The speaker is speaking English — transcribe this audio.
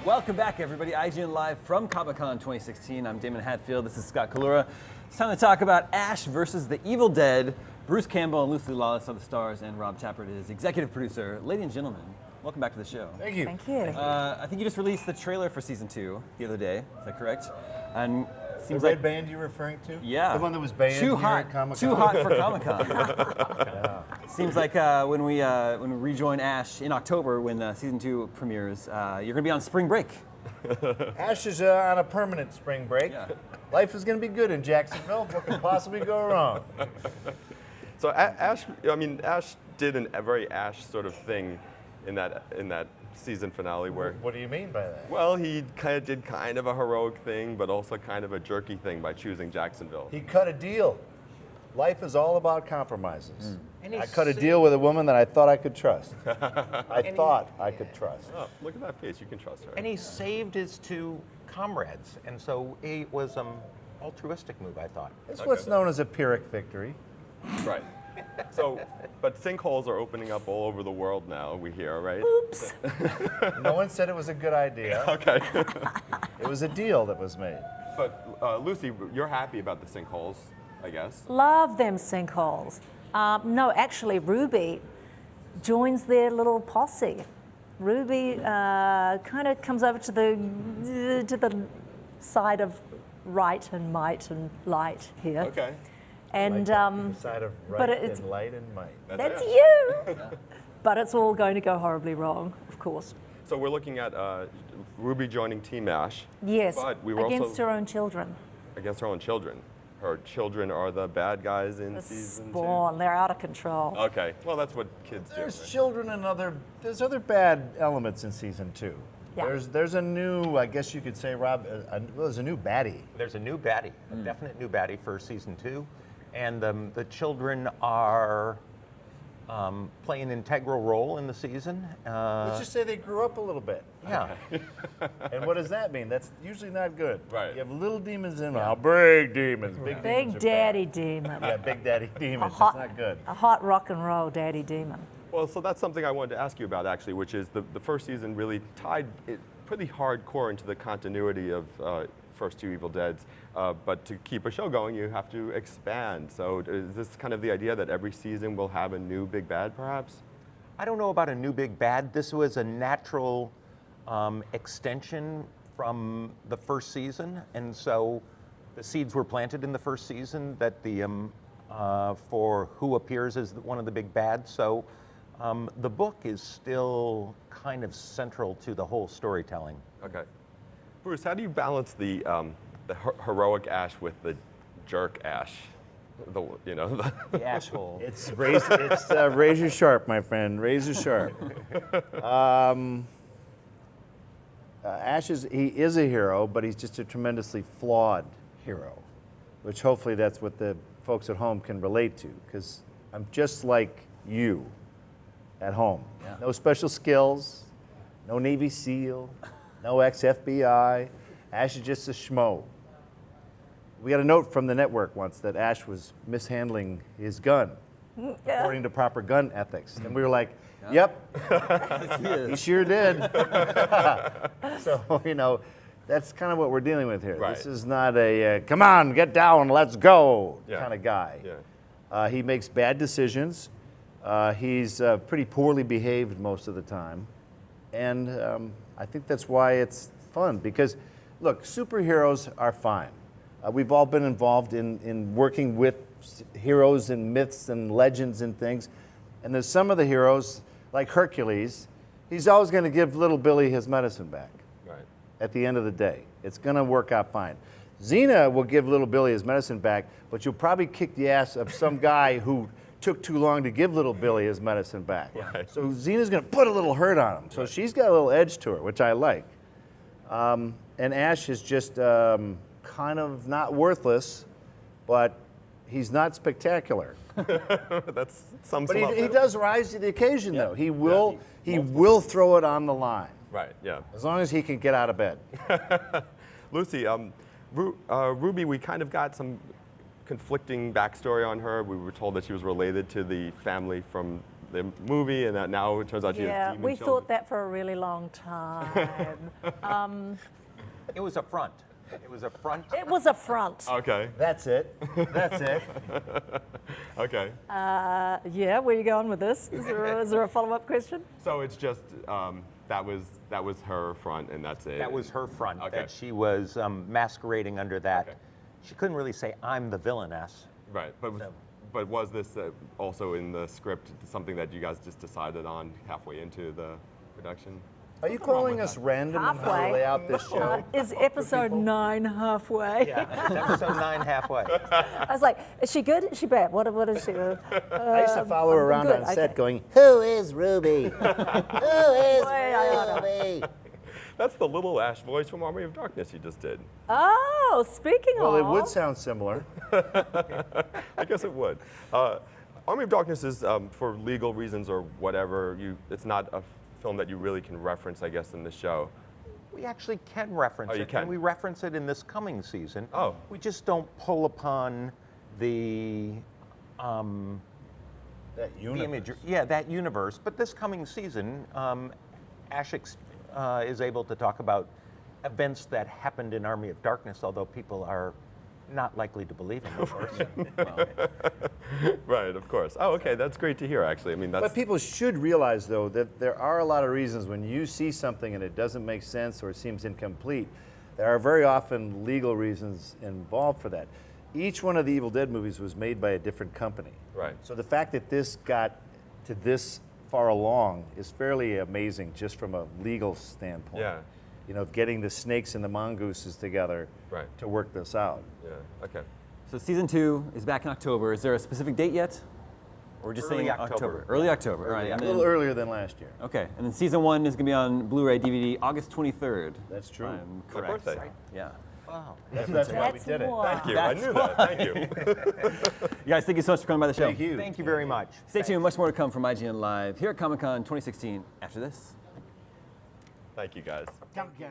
Welcome back, everybody. IGN Live from Comic-Con 2016. I'm Damon Hatfield. This is Scott Kalura. It's time to talk about Ash versus the Evil Dead. Bruce Campbell and Lucy Lawless are the stars, and Rob Tapert is executive producer. Ladies and gentlemen, welcome back to the show. Thank you. Thank you. I think you just released the trailer for season 2 the other day. Is that correct? And The red band you're referring to? Yeah. The one that was banned too here hot, at Comic-Con? Too hot for Comic-Con. Seems like when we rejoin Ash in October when season 2 premieres, you're going to be on spring break. Ash is on a permanent spring break. Yeah. Life is going to be good in Jacksonville. What could possibly go wrong? So Ash did a very Ash sort of thing in that season finale where, What do you mean by that? well, he did kind of a heroic thing, but also kind of a jerky thing by choosing Jacksonville. He cut a deal. Life is all about compromises. And I cut a deal with a woman that I thought I could trust. I thought I could trust. Oh, look at that face! You can trust her. And he saved his two comrades, and so it was an altruistic move, I thought. It's what's known as a Pyrrhic victory. Right. So, but sinkholes are opening up all over the world now. We hear, right? Oops. No one said it was a good idea. Okay. It was a deal that was made. But Lucy, you're happy about the sinkholes, I guess. Love them sinkholes. No, actually, Ruby joins their little posse. Ruby kind of comes over to the side of right and might and light here. Okay. And the side of right but it's- and light and might. that's it. you. But it's all going to go horribly wrong, of course. So we're looking at Ruby joining Team Ash. Yes, But we were against also her own children. against her own children. Her children are the bad guys in The season 2. spawn, they're out of control. Okay, well that's what kids do. There's right? children and there's other bad elements in season 2. Yeah. There's a new, I guess you could say, Rob, there's a new baddie. There's a new baddie, a definite new baddie for season 2, and the children are play an integral role in the season. Let's just say they grew up a little bit. Yeah, And what does that mean? That's usually not good. Right. You have little demons in there. Big demons. Big, demons Big are daddy bad. demon. Yeah, big daddy demons. It's hot- not good. A hot rock and roll daddy demon. Well, so that's something I wanted to ask you about actually, which is the first season really tied it pretty hardcore into the continuity of first 2 Evil Deads. But to keep a show going, you have to expand. So is this kind of the idea that every season will have a new big bad, perhaps? I don't know about a new big bad. This was a natural extension from the first season, and so the seeds were planted in the first season that for who appears as one of the big bads. So the book is still kind of central to the whole storytelling. Okay. Bruce, how do you balance the heroic Ash with the jerk Ash? The asshole. It's razor sharp, my friend. Razor sharp. Ash he is a hero, but he's just a tremendously flawed hero, which hopefully that's what the folks at home can relate to, because I'm just like you at home. Yeah. No special skills, no Navy SEAL, no ex-FBI. Ash is just a schmo. We got a note from the network once that Ash was mishandling his gun, according to proper gun ethics. And we were like, yep, he sure did. So, that's kind of what we're dealing with here. Right. This is not a, come on, get down, let's go Yeah. kind of guy. Yeah. He makes bad decisions. He's pretty poorly behaved most of the time. And I think that's why it's fun, because, look, superheroes are fine. We've all been involved in working with heroes and myths and legends and things. And there's some of the heroes, like Hercules, he's always going to give little Billy his medicine back Right. at the end of the day. It's going to work out fine. Xena will give little Billy his medicine back, but you'll probably kick the ass of some guy who took too long to give little Billy his medicine back. Right. So Xena's going to put a little hurt on him. So she's got a little edge to her, which I like. And Ash is just kind of not worthless, but he's not spectacular. That's some. But he does rise to the occasion, though. He will throw it on the line, Right. Yeah. as long as he can get out of bed. Lucy, Ruby, we kind of got some conflicting backstory on her. We were told that she was related to the family from the movie, and that now it turns out she has Yeah, demon we children. thought that for a really long time. It was a front. It was a front. It was a front. Okay. That's it. That's it. Okay. Yeah, where are you going with this? Is there a follow-up question? So it's just that was her front, and that's it. That was her front. Okay. That she was masquerading under that. Okay. She couldn't really say, "I'm the villainess." Right, but was this also in the script something that you guys just decided on halfway into the production? Are you calling us random in how Halfway. we lay out this show? Is episode 9 halfway? Yeah, it's episode 9 halfway. I was like, is she good? Is she bad? What is she? I used to follow her I'm around good, on set okay. going, "Who is Ruby? Who is Ruby?" That's the little Ash voice from Army of Darkness you just did. Oh, speaking Well, of. it would sound similar. I guess it would. Army of Darkness is, for legal reasons or whatever, it's not a film that you really can reference, I guess, in the show. We actually can reference Oh, you it, can? and we reference it in this coming season. Oh. We just don't pull upon the That the universe. image. Yeah, that universe. But this coming season, Ash is able to talk about events that happened in Army of Darkness, although people are not likely to believe him, of course. Right, of course. Oh, okay, that's great to hear, actually. I mean, that's... But people should realize, though, that there are a lot of reasons when you see something and it doesn't make sense or it seems incomplete. There are very often legal reasons involved for that. Each one of the Evil Dead movies was made by a different company. Right. So the fact that this got to this far along is fairly amazing just from a legal standpoint. Yeah. You know, getting the snakes and the mongooses together Right. to work this out. Yeah, okay. So season 2 is back in October. Is there a specific date yet? Or just Early saying October. Early October. All right. Early And A then, little earlier than last year. okay. And then season 1 is going to be on Blu-ray DVD August 23rd. That's if true. I'm My correct. birthday. Yeah. Wow. That's why we That's did it. why. Thank you. I knew that. Thank you. You guys, thank you so much for coming by the show. Thank you. Thank you very much. Stay tuned. Much more to come from IGN Live here at Comic-Con 2016 after this. Thank you, guys. Come on.